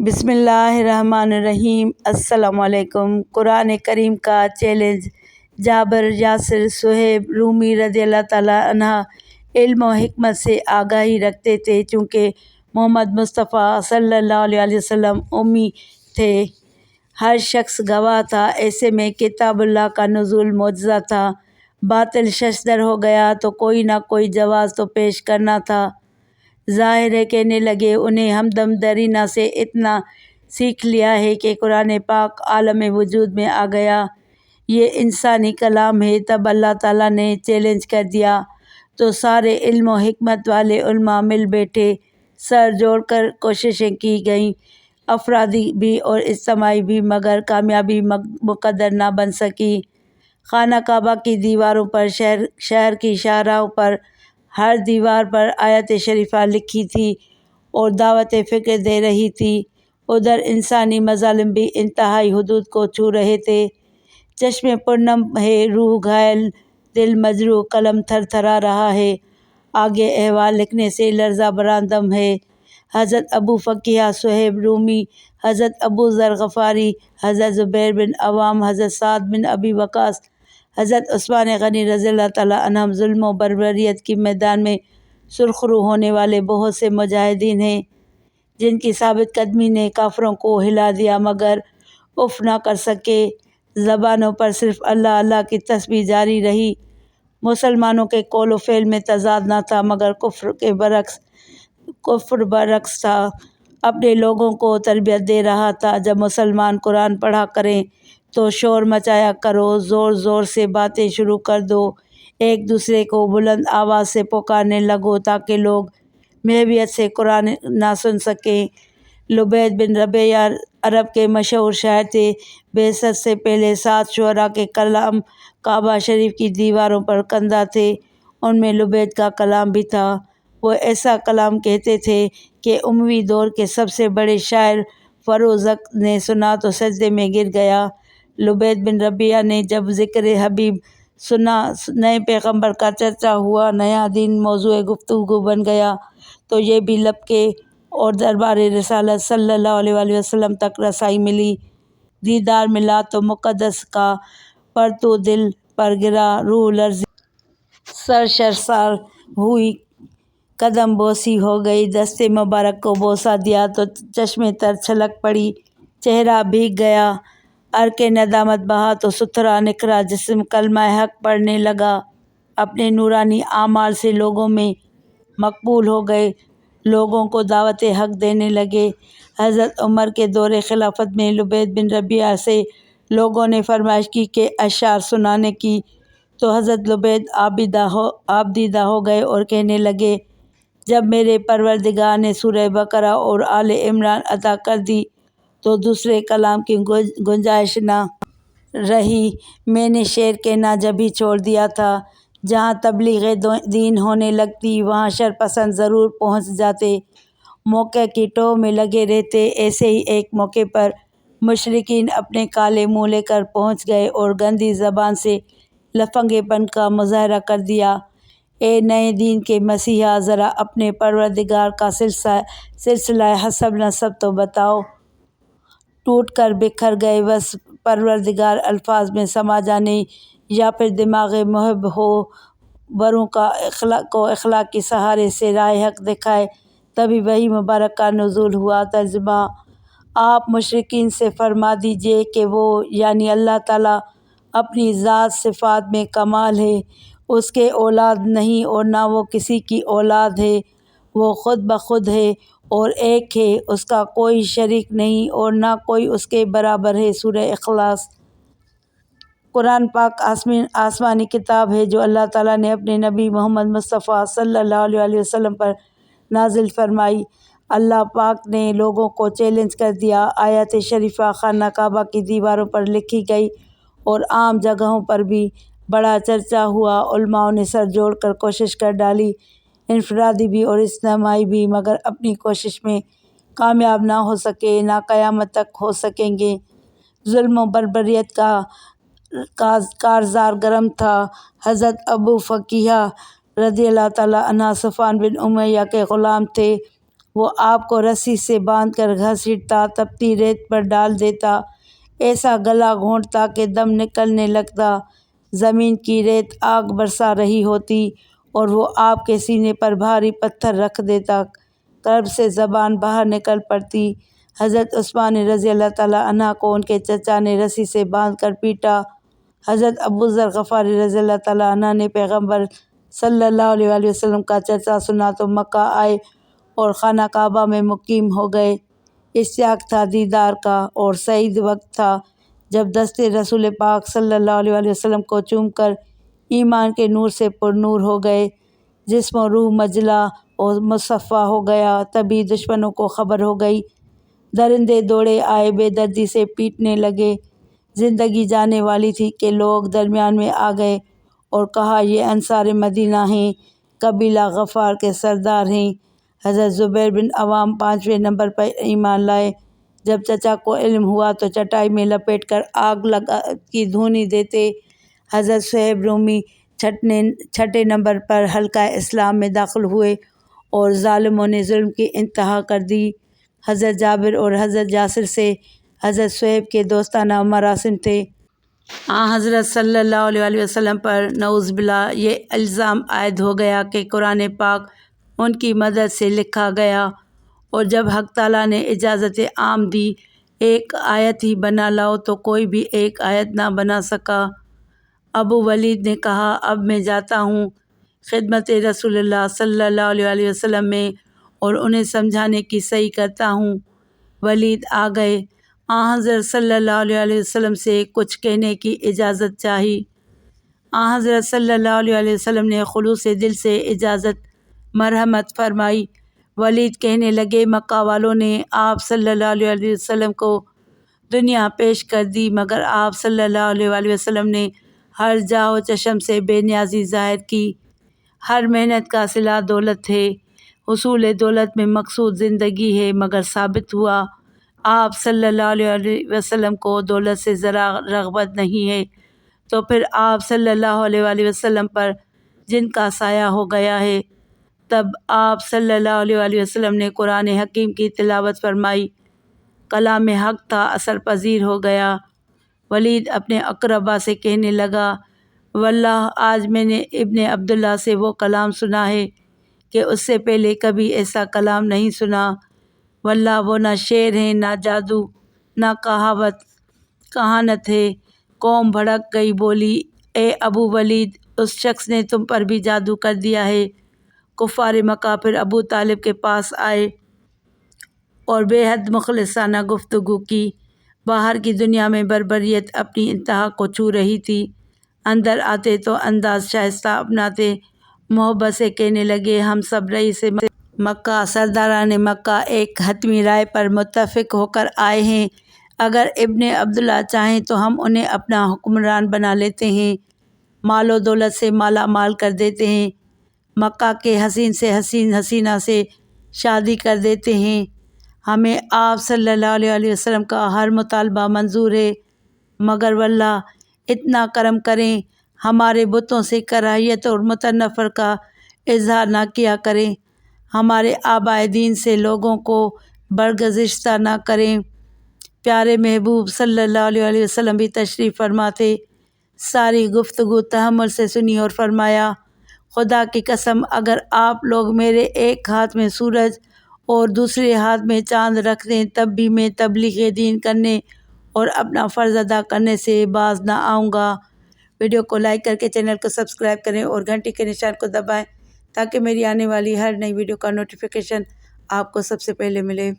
بسم اللہ الرحمن الرحیم۔ السلام علیکم۔ قرآن کریم کا چیلنج۔ جابر یاسر صہیب رومی رضی اللہ تعالیٰ عنہ علم و حکمت سے آگاہی رکھتے تھے، چونکہ محمد مصطفیٰ صلی اللہ علیہ وسلم امی تھے۔ ہر شخص گواہ تھا، ایسے میں کتاب اللہ کا نزول معجزہ تھا۔ باطل ششدر ہو گیا تو کوئی نہ کوئی جواز تو پیش کرنا تھا۔ ظاہر ہے کہنے لگے، انہیں ہمدم درینہ سے اتنا سیکھ لیا ہے کہ قرآن پاک عالم وجود میں آ گیا، یہ انسانی کلام ہے۔ تب اللہ تعالیٰ نے چیلنج کر دیا تو سارے علم و حکمت والے علماء مل بیٹھے، سر جوڑ کر کوششیں کی گئیں، افرادی بھی اور اجتماعی بھی، مگر کامیابی مقدر نہ بن سکی۔ خانہ کعبہ کی دیواروں پر، شہر کی شاہراہوں پر، ہر دیوار پر آیت شریفہ لکھی تھی اور دعوت فکر دے رہی تھی۔ ادھر انسانی مظالم بھی انتہائی حدود کو چھو رہے تھے۔ چشم پرنم ہے، روح گھائل، دل مجروح، قلم تھر تھرا رہا ہے، آگے احوال لکھنے سے لرزہ برآمدم ہے۔ حضرت ابو فقیہ صہیب رومی، حضرت ابو ذر غفاری، حضرت زبیر بن عوام، حضرت سعد بن ابی وقاص، حضرت عثمان غنی رضی اللہ تعالیٰ عنہم ظلم و بربریت کی میدان میں سرخ رو ہونے والے بہت سے مجاہدین ہیں، جن کی ثابت قدمی نے کافروں کو ہلا دیا مگر اف نہ کر سکے۔ زبانوں پر صرف اللہ اللہ کی تسبیح جاری رہی۔ مسلمانوں کے قول و فعل میں تضاد نہ تھا، مگر کفر برعکس تھا، اپنے لوگوں کو تربیت دے رہا تھا۔ جب مسلمان قرآن پڑھا کریں تو شور مچایا کرو، زور زور سے باتیں شروع کر دو، ایک دوسرے کو بلند آواز سے پکارنے لگو تاکہ لوگ محویت سے قرآن نہ سن سکیں۔ لبید بن ربیعہ عرب کے مشہور شاعر تھے۔ بعثت سے پہلے 7 شعراء کے کلام کعبہ شریف کی دیواروں پر کندہ تھے، ان میں لبید کا کلام بھی تھا۔ وہ ایسا کلام کہتے تھے کہ اموی دور کے سب سے بڑے شاعر فروزق نے سنا تو سجدے میں گر گیا۔ لبید بن ربیعہ نے جب ذکر حبیب سنا، نئے پیغمبر کا چرچا ہوا، نیا دین موضوع گفتگو بن گیا، تو یہ بھی لبکے اور دربار رسالت صلی اللہ علیہ وسلم تک رسائی ملی۔ دیدار ملا تو مقدس کا پرتو دل پر گرا، روح لرزی، سر شرسار ہوئی، قدم بوسی ہو گئی، دست مبارک کو بوسہ دیا تو چشمیں تر چھلک پڑی، چہرہ بھیگ گیا، عرق ندامت بہا تو ستھرا نکھرا جسم کلمہ حق پڑھنے لگا، اپنے نورانی اعمال سے لوگوں میں مقبول ہو گئے، لوگوں کو دعوت حق دینے لگے۔ حضرت عمر کے دور خلافت میں لبید بن ربیعہ سے لوگوں نے فرمائش کی کہ اشعار سنانے کی، تو حضرت لبید آبدیدہ ہو گئے اور کہنے لگے، جب میرے پروردگار نے سورہ بقرہ اور آل عمران عطا کر دی تو دوسرے کلام کی گنجائش نہ رہی، میں نے شعر کہنا جبھی چھوڑ دیا تھا۔ جہاں تبلیغ دین ہونے لگتی وہاں شرپسند ضرور پہنچ جاتے، موقع کی ٹوہ میں لگے رہتے۔ ایسے ہی ایک موقع پر مشرکین اپنے کالے منہ لے کر پہنچ گئے اور گندی زبان سے لفنگے پن کا مظاہرہ کر دیا۔ اے نئے دین کے مسیحا، ذرا اپنے پروردگار کا سلسلہ حسب نسب تو بتاؤ۔ ٹوٹ کر بکھر گئے بس پروردگار الفاظ میں سما جانے، یا پھر دماغ محب ہو بروں کو اخلاق کے سہارے سے راہ حق دکھائے، تبھی وحی مبارک کا نزول ہوا۔ ترجمہ: آپ مشرکین سے فرما دیجئے کہ وہ یعنی اللہ تعالیٰ اپنی ذات صفات میں کمال ہے، اس کے اولاد نہیں اور نہ وہ کسی کی اولاد ہے، وہ خود بخود ہے اور ایک ہے، اس کا کوئی شریک نہیں اور نہ کوئی اس کے برابر ہے۔ سورہ اخلاص۔ قرآن پاک آسمانی کتاب ہے جو اللہ تعالیٰ نے اپنے نبی محمد مصطفیٰ صلی اللہ علیہ وسلم پر نازل فرمائی۔ اللہ پاک نے لوگوں کو چیلنج کر دیا۔ آیت شریفہ خانہ کعبہ کی دیواروں پر لکھی گئی اور عام جگہوں پر بھی بڑا چرچا ہوا، علماء نے سر جوڑ کر کوشش کر ڈالی، انفرادی بھی اور اجتماعی بھی، مگر اپنی کوشش میں کامیاب نہ ہو سکے، نہ قیامت تک ہو سکیں گے۔ ظلم و بربریت کا کارزار گرم تھا۔ حضرت ابو فقیہ رضی اللہ تعالیٰ عنہ صفوان بن امیہ کے غلام تھے۔ وہ آپ کو رسی سے باندھ کر گھسیٹتا، تپتی ریت پر ڈال دیتا، ایسا گلا گھونٹتا کہ دم نکلنے لگتا، زمین کی ریت آگ برسا رہی ہوتی اور وہ آپ کے سینے پر بھاری پتھر رکھ دیتا، کرب سے زبان باہر نکل پڑتی۔ حضرت عثمان رضی اللہ تعالیٰ عنہ کو ان کے چچا نے رسی سے باندھ کر پیٹا۔ حضرت ابو ذر غفاری رضی اللہ تعالیٰ عنہ نے پیغمبر صلی اللہ علیہ وآلہ وسلم کا چرچا سنا تو مکہ آئے اور خانہ کعبہ میں مقیم ہو گئے۔ اشتیاق تھا دیدار کا اور سعید وقت تھا جب دست رسول پاک صلی اللہ علیہ وآلہ وسلم کو چوم کر ایمان کے نور سے پر نور ہو گئے، جسم و روح مجلا اور مصفا ہو گیا۔ تبھی دشمنوں کو خبر ہو گئی، درندے دوڑے آئے بے دردی سے پیٹنے لگے، زندگی جانے والی تھی کہ لوگ درمیان میں آ گئے اور کہا یہ انصار مدینہ ہیں، قبیلہ غفار کے سردار ہیں۔ حضرت زبیر بن عوام 5ویں نمبر پر ایمان لائے۔ جب چچا کو علم ہوا تو چٹائی میں لپیٹ کر آگ کی دھونی دیتے۔ حضرت صہیب رومی 6 نمبر پر حلقہ اسلام میں داخل ہوئے اور ظالموں نے ظلم کی انتہا کر دی۔ حضرت جابر اور حضرت یاسر سے حضرت صہیب کے دوستانہ مراسم تھے۔ حضرت صلی اللہ علیہ وآلہ وسلم پر نعوذ باللہ یہ الزام عائد ہو گیا کہ قرآن پاک ان کی مدد سے لکھا گیا، اور جب حق تعالیٰ نے اجازت عام دی ایک آیت ہی بنا لاؤ تو کوئی بھی ایک آیت نہ بنا سکا۔ ابو ولید نے کہا اب میں جاتا ہوں خدمت رسول اللہ صلی اللہ علیہ وآلہ وسلم میں اور انہیں سمجھانے کی صحیح کرتا ہوں۔ ولید آ گئے، حضرت صلی اللہ علیہ وآلہ وسلم سے کچھ کہنے کی اجازت چاہی۔ حضرت صلی اللہ علیہ وآلہ وسلم نے خلوص دل سے اجازت مرحمت فرمائی۔ ولید کہنے لگے مکہ والوں نے آپ صلی اللہ علیہ وآلہ وسلم کو دنیا پیش کر دی، مگر آپ صلی اللہ علیہ وآلہ وسلم نے ہر جاہ و چشم سے بے نیازی ظاہر کی۔ ہر محنت کا صلہ دولت ہے، حصول دولت میں مقصود زندگی ہے، مگر ثابت ہوا آپ صلی اللہ علیہ وسلم کو دولت سے ذرا رغبت نہیں ہے، تو پھر آپ صلی اللہ علیہ وآلہ وسلم پر جن کا سایہ ہو گیا ہے۔ تب آپ صلی اللہ علیہ وآلہ وسلم نے قرآن حکیم کی تلاوت فرمائی، کلام حق تھا، اثر پذیر ہو گیا۔ ولید اپنے اقربا سے کہنے لگا واللہ آج میں نے ابن عبداللہ سے وہ کلام سنا ہے کہ اس سے پہلے کبھی ایسا کلام نہیں سنا، واللہ وہ نہ شعر ہے، نہ جادو، نہ کہانت ہے۔ قوم بھڑک گئی، بولی اے ابو ولید اس شخص نے تم پر بھی جادو کر دیا ہے۔ کفار مکہ پھر ابو طالب کے پاس آئے اور بے حد مخلصانہ گفتگو کی۔ باہر کی دنیا میں بربریت اپنی انتہا کو چھو رہی تھی، اندر آتے تو انداز شائستہ اپناتے، محبت سے کہنے لگے ہم سب رئیس مکہ سرداران مکہ ایک حتمی رائے پر متفق ہو کر آئے ہیں، اگر ابن عبداللہ چاہیں تو ہم انہیں اپنا حکمران بنا لیتے ہیں، مال و دولت سے مالا مال کر دیتے ہیں، مکہ کے حسین سے حسین حسینہ سے شادی کر دیتے ہیں، ہمیں آپ صلی اللہ علیہ وآلہ وسلم کا ہر مطالبہ منظور ہے، مگر واللہ اتنا کرم کریں ہمارے بتوں سے کراہیت اور متنفر کا اظہار نہ کیا کریں، ہمارے آبائے دین سے لوگوں کو برگزشتہ نہ کریں۔ پیارے محبوب صلی اللہ علیہ وآلہ وسلم بھی تشریف فرما تھے، ساری گفتگو تحمل سے سنی اور فرمایا خدا کی قسم اگر آپ لوگ میرے ایک ہاتھ میں سورج اور دوسرے ہاتھ میں چاند رکھ دیں تب بھی میں تبلیغ دین کرنے اور اپنا فرض ادا کرنے سے باز نہ آؤں گا۔ ویڈیو کو لائک کر کے چینل کو سبسکرائب کریں اور گھنٹی کے نشان کو دبائیں تاکہ میری آنے والی ہر نئی ویڈیو کا نوٹیفیکیشن آپ کو سب سے پہلے ملے۔